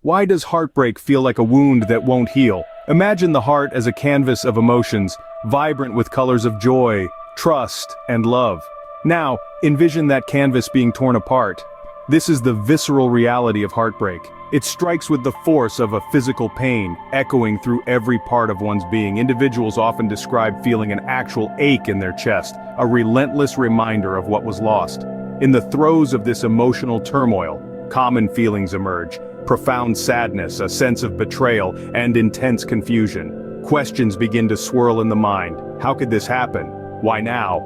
Why does heartbreak feel like a wound that won't heal? Imagine the heart as a canvas of emotions, vibrant with colors of joy, trust, and love. Now, envision that canvas being torn apart. This is the visceral reality of heartbreak. It strikes with the force of a physical pain, echoing through every part of one's being. Individuals often describe feeling an actual ache in their chest, a relentless reminder of what was lost. In the throes of this emotional turmoil, common feelings emerge: profound sadness, a sense of betrayal, and intense confusion. Questions begin to swirl in the mind. How could this happen? Why now?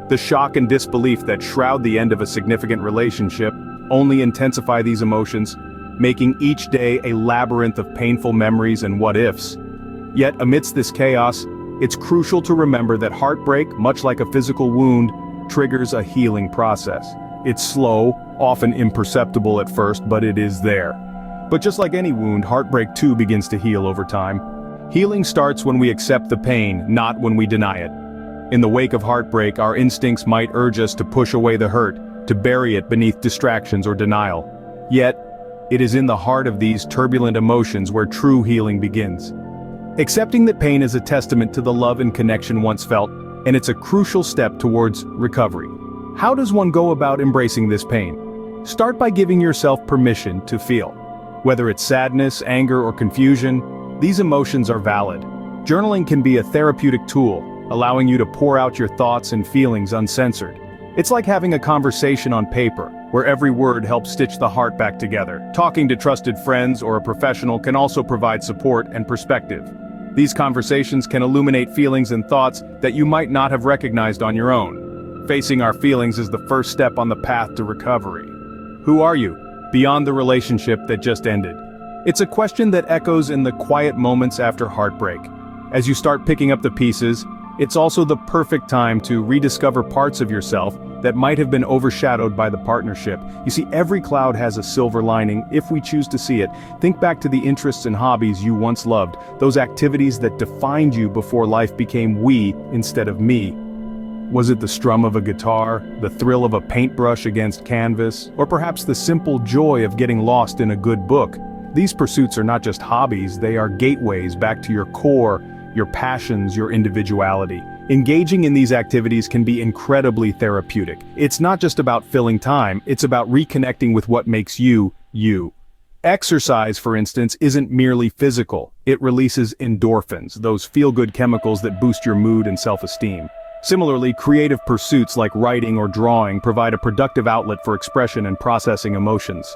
The shock and disbelief that shroud the end of a significant relationship only intensify these emotions, making each day a labyrinth of painful memories and what-ifs. Yet amidst this chaos, it's crucial to remember that heartbreak, much like a physical wound, triggers a healing process. It's slow, often imperceptible at first, but it is there. But just like any wound, heartbreak too begins to heal over time. Healing starts when we accept the pain, not when we deny it. In the wake of heartbreak, our instincts might urge us to push away the hurt, to bury it beneath distractions or denial. Yet, it is in the heart of these turbulent emotions where true healing begins. Accepting that pain is a testament to the love and connection once felt, and it's a crucial step towards recovery. How does one go about embracing this pain? Start by giving yourself permission to feel. Whether it's sadness, anger, or confusion, these emotions are valid. Journaling can be a therapeutic tool, allowing you to pour out your thoughts and feelings uncensored. It's like having a conversation on paper, where every word helps stitch the heart back together. Talking to trusted friends or a professional can also provide support and perspective. These conversations can illuminate feelings and thoughts that you might not have recognized on your own. Facing our feelings is the first step on the path to recovery. Who are you, beyond the relationship that just ended? It's a question that echoes in the quiet moments after heartbreak. As you start picking up the pieces, it's also the perfect time to rediscover parts of yourself that might have been overshadowed by the partnership. You see, every cloud has a silver lining if we choose to see it. Think back to the interests and hobbies you once loved, those activities that defined you before life became we instead of me. Was it the strum of a guitar, the thrill of a paintbrush against canvas, or perhaps the simple joy of getting lost in a good book? These pursuits are not just hobbies, they are gateways back to your core, your passions, your individuality. Engaging in these activities can be incredibly therapeutic. It's not just about filling time, it's about reconnecting with what makes you, you. Exercise, for instance, isn't merely physical. It releases endorphins, those feel-good chemicals that boost your mood and self-esteem. Similarly, creative pursuits like writing or drawing provide a productive outlet for expression and processing emotions.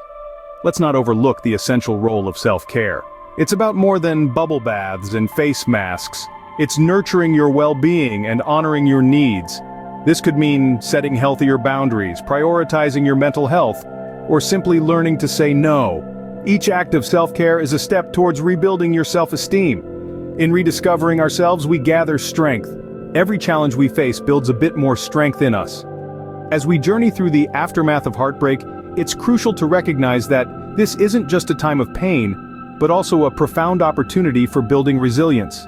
Let's not overlook the essential role of self-care. It's about more than bubble baths and face masks. It's nurturing your well-being and honoring your needs. This could mean setting healthier boundaries, prioritizing your mental health, or simply learning to say no. Each act of self-care is a step towards rebuilding your self-esteem. In rediscovering ourselves, we gather strength. Every challenge we face builds a bit more strength in us. As we journey through the aftermath of heartbreak, it's crucial to recognize that this isn't just a time of pain, but also a profound opportunity for building resilience.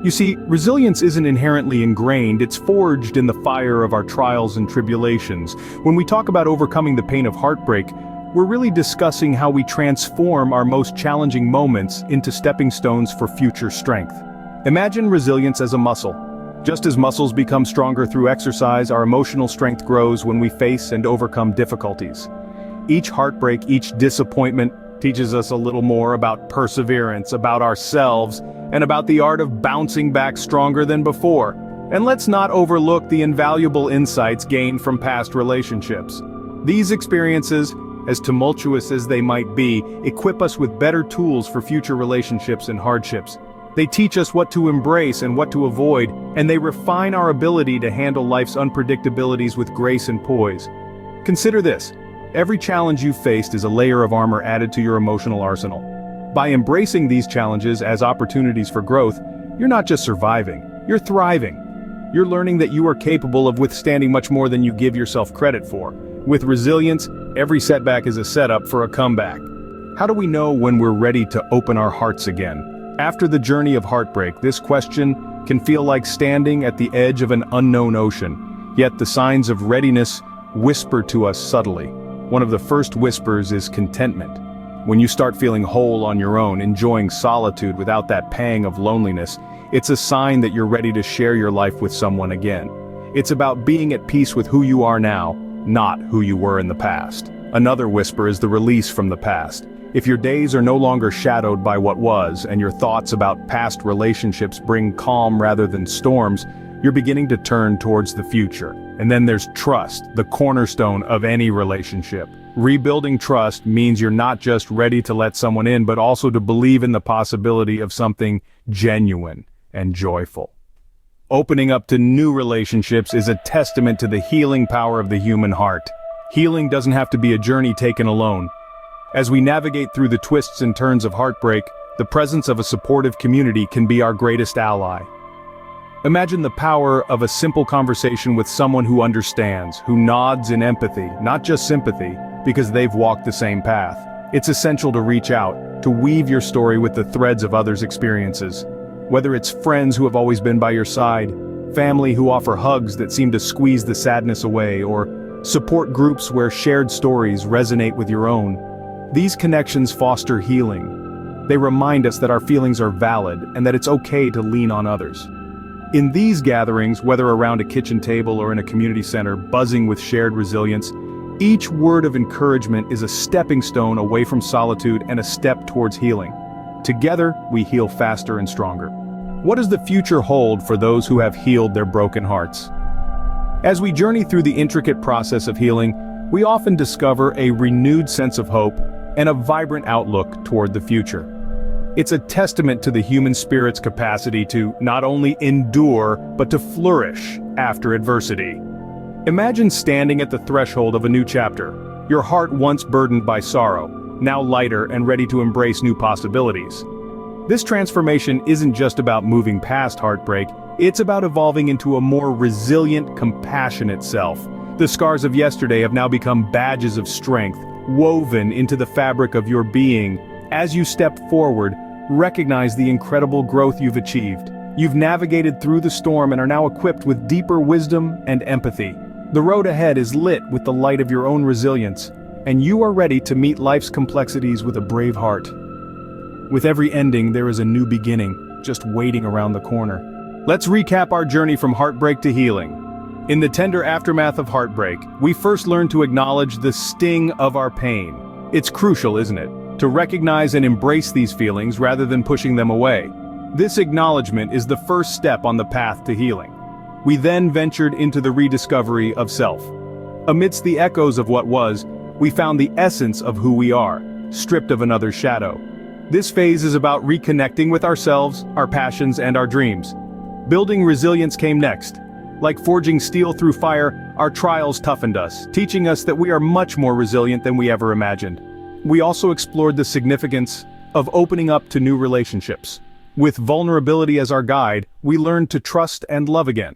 You see, resilience isn't inherently ingrained, it's forged in the fire of our trials and tribulations. When we talk about overcoming the pain of heartbreak, we're really discussing how we transform our most challenging moments into stepping stones for future strength. Imagine resilience as a muscle. Just as muscles become stronger through exercise, our emotional strength grows when we face and overcome difficulties. Each heartbreak, each disappointment, teaches us a little more about perseverance, about ourselves, and about the art of bouncing back stronger than before. And let's not overlook the invaluable insights gained from past relationships. These experiences, as tumultuous as they might be, equip us with better tools for future relationships and hardships. They teach us what to embrace and what to avoid, and they refine our ability to handle life's unpredictabilities with grace and poise. Consider this. Every challenge you've faced is a layer of armor added to your emotional arsenal. By embracing these challenges as opportunities for growth, you're not just surviving, you're thriving. You're learning that you are capable of withstanding much more than you give yourself credit for. With resilience, every setback is a setup for a comeback. How do we know when we're ready to open our hearts again? After the journey of heartbreak, this question can feel like standing at the edge of an unknown ocean. Yet the signs of readiness whisper to us subtly. One of the first whispers is contentment. When you start feeling whole on your own, enjoying solitude without that pang of loneliness, it's a sign that you're ready to share your life with someone again. It's about being at peace with who you are now, not who you were in the past. Another whisper is the release from the past. If your days are no longer shadowed by what was, and your thoughts about past relationships bring calm rather than storms, you're beginning to turn towards the future. And then there's trust, the cornerstone of any relationship. Rebuilding trust means you're not just ready to let someone in, but also to believe in the possibility of something genuine and joyful. Opening up to new relationships is a testament to the healing power of the human heart. Healing doesn't have to be a journey taken alone. As we navigate through the twists and turns of heartbreak, the presence of a supportive community can be our greatest ally. Imagine the power of a simple conversation with someone who understands, who nods in empathy, not just sympathy, because they've walked the same path. It's essential to reach out, to weave your story with the threads of others' experiences. Whether it's friends who have always been by your side, family who offer hugs that seem to squeeze the sadness away, or support groups where shared stories resonate with your own. These connections foster healing. They remind us that our feelings are valid and that it's okay to lean on others. In these gatherings, whether around a kitchen table or in a community center buzzing with shared resilience, each word of encouragement is a stepping stone away from solitude and a step towards healing. Together, we heal faster and stronger. What does the future hold for those who have healed their broken hearts? As we journey through the intricate process of healing, we often discover a renewed sense of hope and a vibrant outlook toward the future. It's a testament to the human spirit's capacity to not only endure, but to flourish after adversity. Imagine standing at the threshold of a new chapter, your heart once burdened by sorrow, now lighter and ready to embrace new possibilities. This transformation isn't just about moving past heartbreak, it's about evolving into a more resilient, compassionate self. The scars of yesterday have now become badges of strength, woven into the fabric of your being. As you step forward, recognize the incredible growth you've achieved. You've navigated through the storm and are now equipped with deeper wisdom and empathy. The road ahead is lit with the light of your own resilience, and you are ready to meet life's complexities with a brave heart. With every ending, there is a new beginning, just waiting around the corner. Let's recap our journey from heartbreak to healing. In the tender aftermath of heartbreak, we first learn to acknowledge the sting of our pain. It's crucial, isn't it, to recognize and embrace these feelings rather than pushing them away. This acknowledgement is the first step on the path to healing. We then ventured into the rediscovery of self. Amidst the echoes of what was, we found the essence of who we are, stripped of another shadow. This phase is about reconnecting with ourselves, our passions, and our dreams. Building resilience came next. Like forging steel through fire, our trials toughened us, teaching us that we are much more resilient than we ever imagined. We also explored the significance of opening up to new relationships. With vulnerability as our guide, we learned to trust and love again.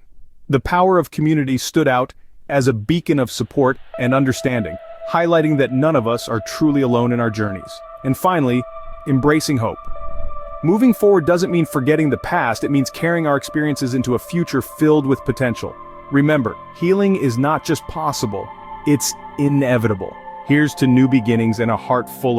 The power of community stood out as a beacon of support and understanding, highlighting that none of us are truly alone in our journeys. And finally, embracing hope. Moving forward doesn't mean forgetting the past, it means carrying our experiences into a future filled with potential. Remember, healing is not just possible, it's inevitable. Here's to new beginnings and a heart full of